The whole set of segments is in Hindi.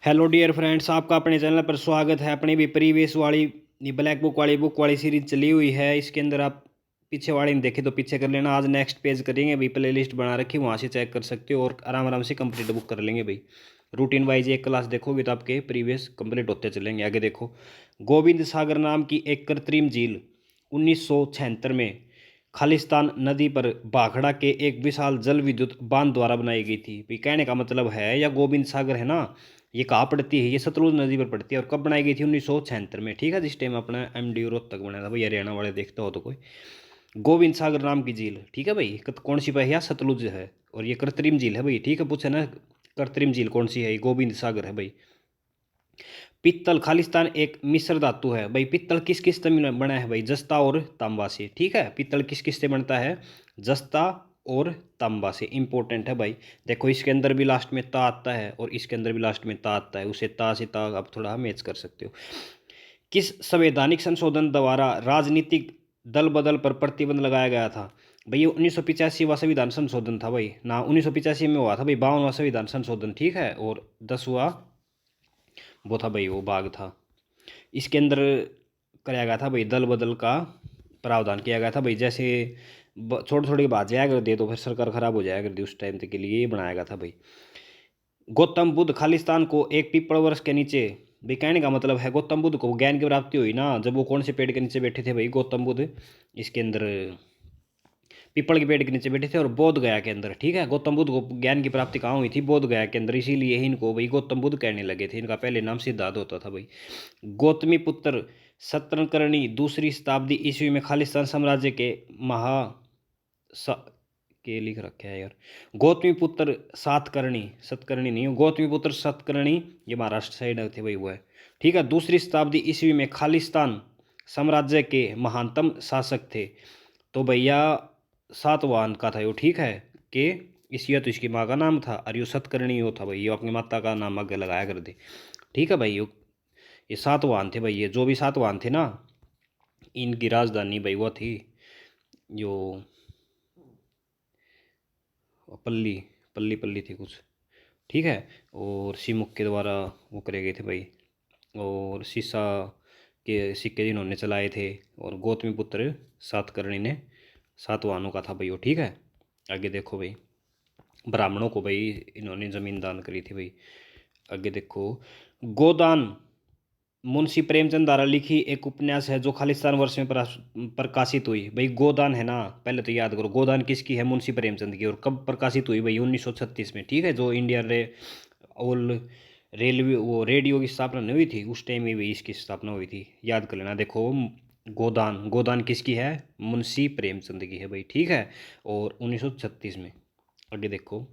हेलो डियर फ्रेंड्स, आपका अपने चैनल पर स्वागत है। अपनी भी प्रीवियस वाली ब्लैक बुक वाली सीरीज चली हुई है। इसके अंदर आप पीछे वाली नहीं देखे तो पीछे कर लेना। आज नेक्स्ट पेज करेंगे भाई, प्ले लिस्ट बना रखी, वहाँ से चेक कर सकते हो और आराम आराम से कंप्लीट बुक कर लेंगे भाई। रूटीन वाइज एक क्लास देखोगे तो आपके प्रीवियस कंप्लीट होते चलेंगे। आगे देखो, गोविंद सागर नाम की एक कृत्रिम झील 1976 में खालिस्तान नदी पर भाखड़ा के एक विशाल जल विद्युत बांध द्वारा बनाई गई थी। भाई कहने का मतलब है, या गोविंद सागर है ना, ये कहाँ पड़ती है? ये सतलुज नदी पर पड़ती है। और कब बनाई गई थी? 1976 में। ठीक है, जिस टाइम अपना एमडी रोहतक बनाया था भाई, हरियाणा वाले देखते हो तो कोई। गोविंद सागर नाम की झील, ठीक है भाई, कौन सी है? सतलुज है। और ये कृत्रिम झील है भाई, ठीक है, पूछे ना कृत्रिम झील कौन सी है? ये गोविंद सागर है भाई। पित्तल खालिस्तान एक मिश्र धातु है भाई। पित्तल किस किस से बना है भाई? जस्ता और तांबा से। ठीक है, पित्तल किस किस से बनता है? जस्ता और तांबा से। इंपॉर्टेंट है भाई। देखो, इसके अंदर भी लास्ट में ता आता है और इसके अंदर भी लास्ट में ता आता है। उसे ता से ता आप थोड़ा मैच कर सकते हो। किस संवैधानिक संशोधन द्वारा राजनीतिक दल बदल पर प्रतिबंध लगाया गया था भाई? ये 1985वां संविधान संशोधन था भाई ना। 1985 में हुआ था भाई 52वां संविधान संशोधन, ठीक है। और 10वां वो था भाई, वो भाग था। इसके अंदर कराया गया था भाई, दल बदल का प्रावधान किया गया था भाई। जैसे छोटी छोटी बात जाया कर दे तो फिर सरकार खराब हो जाया कर दी, उस टाइम तक के लिए ये बनाया गया था भाई। गौतम बुद्ध खालिस्तान को एक पीपल वृक्ष के नीचे, भाई कहने का मतलब है गौतम बुद्ध को ज्ञान की प्राप्ति हुई ना, जब वो कौन से पेड़ के नीचे बैठे थे भाई? गौतम बुद्ध इसके अंदर पीपल के पेड़ के नीचे बैठे थे और बोध गया के अंदर। ठीक है, गौतम बुद्ध को ज्ञान की प्राप्ति कहाँ हुई थी? बोध गया के अंदर। इसीलिए ही इनको भाई गौतम बुद्ध कहने लगे थे। इनका पहले नाम सिद्धार्थ होता था भाई। गौतमी पुत्र सतकर्णी दूसरी शताब्दी ईस्वी में खालिस्तान साम्राज्य के महा के लिख रखे है यार। गौतमी पुत्र सातकर्णी, सतकर्णी नहीं, गौतमी पुत्र सतकर्णी, ये महाराष्ट्र साइड थे भाई, वो है। ठीक है, दूसरी शताब्दी ईस्वी में खालिस्तान साम्राज्य के महानतम शासक थे। तो भैया सातवाहन का था यो, ठीक है। कि इसिया तो इसकी माँ का नाम था और यो सतकर्णी यो था भाई, ये अपनी माता का नाम आगे लगाया कर दे। ठीक है भाई, ये सातवाहन थे भाई। ये जो भी सातवाहन थे ना, इनकी राजधानी भाई वो थी जो पल्ली पल्ली पल्ली थी कुछ। ठीक है, और सिमुक के द्वारा वो करे गए थे भाई। और सीसा के सिक्के जिन्होंने चलाए थे। और गौतमी पुत्र सातकर्णी ने सातवाहनों का था भाई वो, ठीक है। आगे देखो भाई, ब्राह्मणों को भाई इन्होंने जमीन दान करी थी भाई। आगे देखो, गोदान मुंशी प्रेमचंद द्वारा लिखी एक उपन्यास है जो खालिस्तान वर्ष में प्रकाशित हुई भाई। गोदान है ना, पहले तो याद करो गोदान किसकी है? मुंशी प्रेमचंद की। और कब प्रकाशित हुई भाई? 1936 में। ठीक है, जो इंडिया ऑल रेलवे वो रेडियो की स्थापना नहीं हुई थी, उस टाइम में भी इसकी स्थापना हुई थी। याद कर लेना। देखो, गोदान गोदान किसकी है? मुंशी प्रेमचंद की है भाई, ठीक है। और 1936 में। आगे देखो,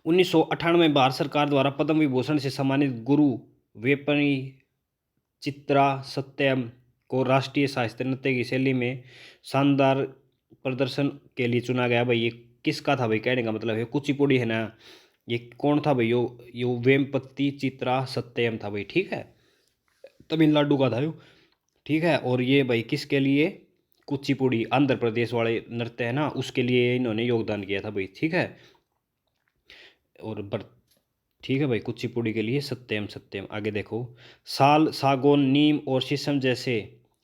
1998 में भारत सरकार द्वारा पद्म विभूषण से सम्मानित गुरु वेपनी चित्रा सत्यम को राष्ट्रीय शास्त्रीय नृत्य की शैली में शानदार प्रदर्शन के लिए चुना गया भाई। ये किसका था भाई? कहने का मतलब है कुचिपुड़ी है ना। ये कौन था भाई? यो वेमपत्ति चित्रा सत्यम था भाई, ठीक है। तमिलनाडु का था यो, ठीक है। और ये भाई किसके लिए? कुचिपुड़ी, आंध्र प्रदेश वाले नृत्य है ना, उसके लिए इन्होंने योगदान किया था भाई, ठीक है। और ठीक है भाई, कुचिपुड़ी के लिए सत्यम सत्यम। आगे देखो, साल सागौन नीम और शीशम जैसे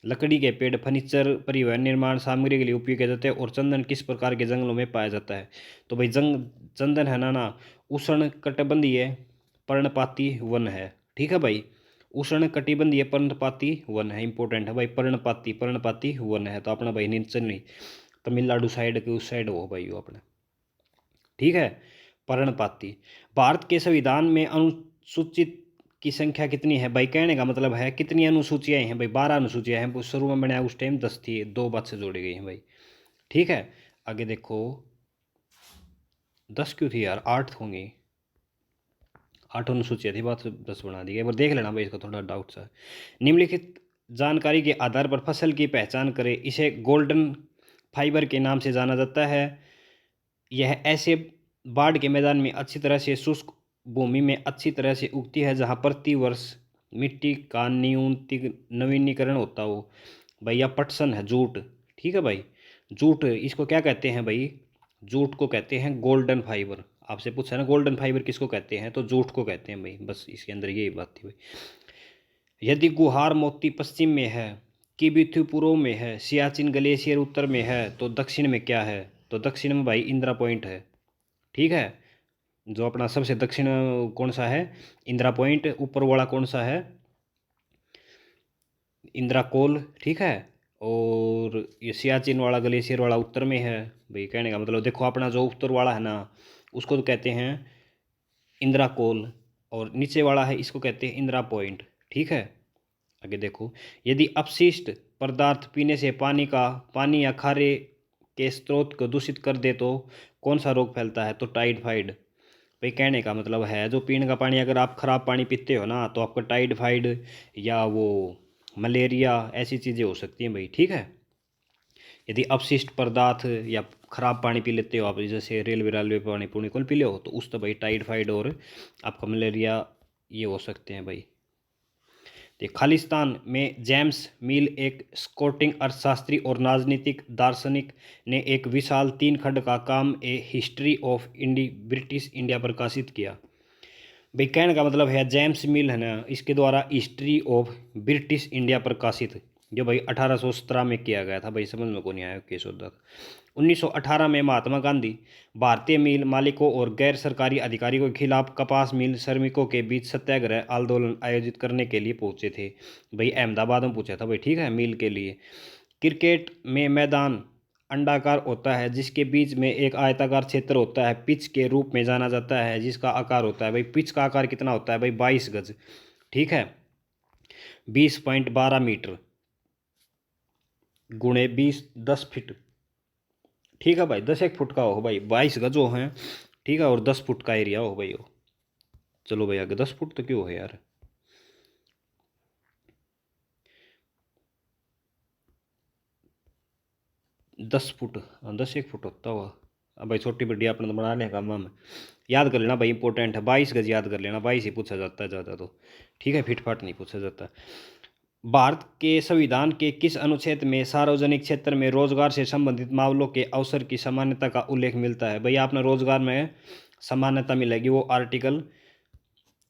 लकड़ी के पेड़ फर्नीचर परिवहन निर्माण सामग्री के लिए उपयोग किया जाता है। और चंदन किस प्रकार के जंगलों में पाया जाता है? तो भाई चंदन है ना उष्ण कटिबंधीय पर्णपाती वन है, ठीक है भाई। उष्ण कटिबंधीय पर्णपाती वन है, इंपॉर्टेंट है भाई। पर्णपाती पर्णपाती वन है तो अपना भाई नीचे नहीं, तमिलनाडु साइड के उस साइड हो भाई वो अपना, ठीक है। पर्णपाती। भारत के संविधान में अनुसूचित की संख्या कितनी है भाई? कहने का मतलब है कितनी अनुसूचियां हैं भाई? 12 अनुसूचियां हैं। शुरू में बनाया उस टाइम 10 थी, दो बात से जोड़ी गई हैं भाई, ठीक है। आगे देखो, 10 क्यों थी यार? 8 होंगी, 8 अनुसूचियां थी, बात 10 बना दी गई। एक बार देख लेना भाई, इसका थोड़ा डाउट सा है। निम्नलिखित जानकारी के आधार पर फसल की पहचान करें। इसे गोल्डन फाइबर के नाम से जाना जाता है। यह ऐसे बाढ़ के मैदान में अच्छी तरह से शुष्क भूमि में अच्छी तरह से उगती है जहाँ प्रति वर्ष मिट्टी का नवीनीकरण होता हो। भैया पटसन है, जूट, ठीक है भाई। जूट इसको क्या कहते हैं भाई? जूट को कहते हैं गोल्डन फाइबर। आपसे पूछा ना गोल्डन फाइबर किसको कहते हैं, तो जूट को कहते हैं भाई, बस इसके अंदर यही बात थी भाई। यदि गुहार मोती पश्चिम में है, किबिथु पूर्व में है, सियाचिन ग्लेशियर उत्तर में है, तो दक्षिण में क्या है? तो दक्षिण में भाई इंदिरा पॉइंट है। ठीक है, जो अपना सबसे दक्षिण कौन सा है? इंदिरा पॉइंट। ऊपर वाला कौन सा है? इंदिरा कोल। ठीक है, और ये सियाचिन वाला ग्लेशियर वाला उत्तर में है। भाई कहने का मतलब देखो, अपना जो उत्तर वाला है ना, उसको तो कहते हैं इंदिरा कोल, और नीचे वाला है इसको कहते हैं इंदिरा पॉइंट। ठीक है, आगे देखो। यदि अपशिष्ट पदार्थ पीने से पानी या खारे के स्रोत को दूषित कर दे तो कौन सा रोग फैलता है? तो टाइफाइड। भाई कहने का मतलब है, जो पीने का पानी अगर आप खराब पानी पीते हो ना, तो आपका टाइफाइड या वो मलेरिया ऐसी चीज़ें हो सकती हैं भाई। ठीक है, यदि अपशिष्ट पदार्थ या खराब पानी पी लेते हो आप, जैसे रेलवे पानी पुणे को पी लो, तो उस तो भाई टाइफाइड और आपका मलेरिया ये हो सकते हैं भाई। तो खालिस्तान में जेम्स मिल एक स्कॉटिश अर्थशास्त्री और राजनीतिक दार्शनिक ने एक विशाल 3 खंड का काम ए हिस्ट्री ऑफ ब्रिटिश इंडिया प्रकाशित किया। भाई कहने का मतलब है, जेम्स मिल है ना, इसके द्वारा हिस्ट्री ऑफ ब्रिटिश इंडिया प्रकाशित, जो भाई 1817 में किया गया था। भाई समझ में को नहीं आया केस होता। 1918 में महात्मा गांधी भारतीय मिल मालिकों और गैर सरकारी अधिकारियों के खिलाफ कपास मिल श्रमिकों के बीच सत्याग्रह आंदोलन आयोजित करने के लिए पहुंचे थे। भाई अहमदाबाद में पूछा था भाई। ठीक है, मिल के लिए। क्रिकेट में मैदान अंडाकार होता है जिसके बीच में एक आयताकार क्षेत्र होता है, पिच के रूप में जाना जाता है, जिसका आकार होता है भाई, पिच का आकार कितना होता है भाई? 22 गज। ठीक है, 20.12 मीटर गुणे 10 फीट। ठीक है भाई, 10 1 फुट का हो भाई, 22 गज हो हैं। ठीक है, और 10 फुट का एरिया हो भाई हो। चलो भाई आगे, 10 फुट तो क्यों है यार? 10 फुट, हाँ 10 1 फुट होता हुआ। अब भाई छोटी बड्डी अपने तो बना लें काम में, याद कर लेना भाई, इंपॉर्टेंट है। 22 गज याद कर लेना, 22 ही पूछा जाता है ज़्यादा तो। ठीक है, फिट फाट नहीं पूछा जाता। भारत के संविधान के किस अनुच्छेद में सार्वजनिक क्षेत्र में रोजगार से संबंधित मामलों के अवसर की समानता का उल्लेख मिलता है? भाई आपने रोजगार में समानता मिलेगी, वो आर्टिकल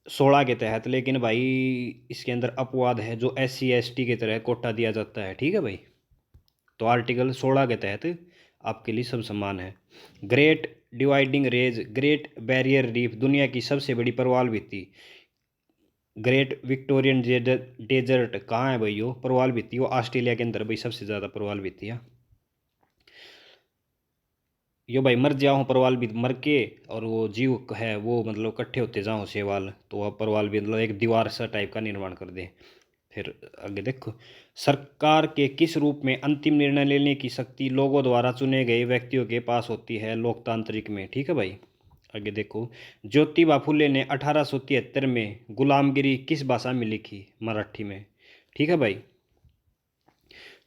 16 के तहत। लेकिन भाई इसके अंदर अपवाद है, जो SC ST की तरह कोटा दिया जाता है। ठीक है भाई, तो आर्टिकल 16 के तहत आपके लिए सब समान है। Great dividing range, great barrier reef दुनिया की सबसे बड़ी प्रवाल भित्ति। ग्रेट विक्टोरियन डेजर्ट कहाँ है भाई? वो प्रवाल भित्ति वो ऑस्ट्रेलिया के अंदर भाई सबसे ज़्यादा प्रवाल भित्ति है। यो भाई मर जाओ प्रवाल भी मर के, और वो जीव है वो मतलब इकट्ठे होते जाओ सेवाल, तो वह प्रवाल भी मतलब एक दीवार सा टाइप का निर्माण कर दे। फिर आगे देखो। सरकार के किस रूप में अंतिम निर्णय लेने की शक्ति लोगों द्वारा चुने गए व्यक्तियों के पास होती है लोकतांत्रिक में? ठीक है भाई, आगे देखो। ज्योतिबा फुले ने 1873 में गुलामगिरी किस भाषा में लिखी? मराठी में। ठीक है भाई,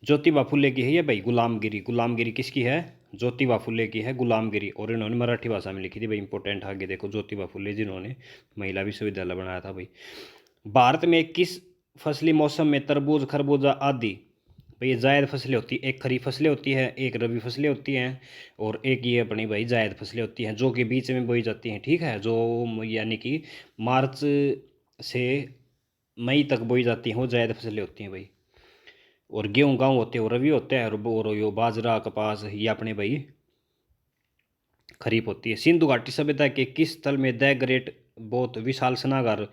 ज्योतिबा फुले की है ये भाई गुलामगिरी। गुलामगिरी किसकी है? ज्योतिबा फुले की है गुलामगिरी, और इन्होंने मराठी भाषा में लिखी थी भाई। इंपॉर्टेंट आगे देखो, ज्योतिबा फुले जिन्होंने महिला विश्वविद्यालय बनाया था भाई। भारत में किस फसली मौसम में तरबूज खरबूजा आदि, भाई ये जायद फसलें होती है, एक खरीफ फसलें होती हैं, एक रबी फसलें होती हैं, और एक ये अपनी भाई जायद फसलें होती हैं, जो कि बीच में बोई जाती हैं। ठीक है, जो यानी कि मार्च से मई तक बोई जाती हैं, वो जायद फसलें होती हैं भाई। और गेहूँ गाँव होते हैं वो रबी होते हैं, और यो बाजरा कपास ये अपने भाई खरीफ होती है। सिंधु घाटी सभ्यता के किस स्थल में द ग्रेट बहुत विशाल स्नागार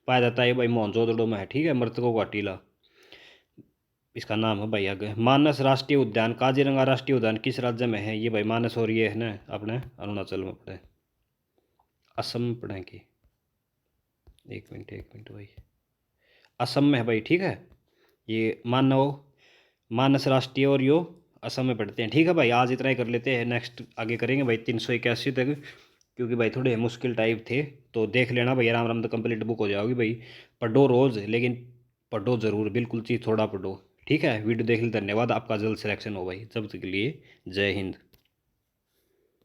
पाया जाता है? भाई मोहनजोदड़ो में है। ठीक है, मृतकों का टीला इसका नाम है भाई। आगे मानस राष्ट्रीय उद्यान, काजीरंगा राष्ट्रीय उद्यान किस राज्य में है? ये भाई मानस, और ये है ना अपने अरुणाचल में पड़े, असम में पड़े की। एक मिनट भाई, असम में है भाई। ठीक है, ये मानस राष्ट्रीय और यो असम में पढ़ते हैं। ठीक है भाई, आज इतना ही कर लेते हैं, नेक्स्ट आगे करेंगे भाई 381 तक, क्योंकि भाई थोड़े मुश्किल टाइप थे। तो देख लेना भाई, आराम आराम तो कंप्लीट बुक हो जाओगी भाई। पढ़ो रोज़, लेकिन पढ़ो ज़रूर, बिल्कुल चीज़ थोड़ा पढ़ो। ठीक है, वीडियो देखने धन्यवाद, आपका जल्द सिलेक्शन हो भाई। जब तक के लिए जय हिंद।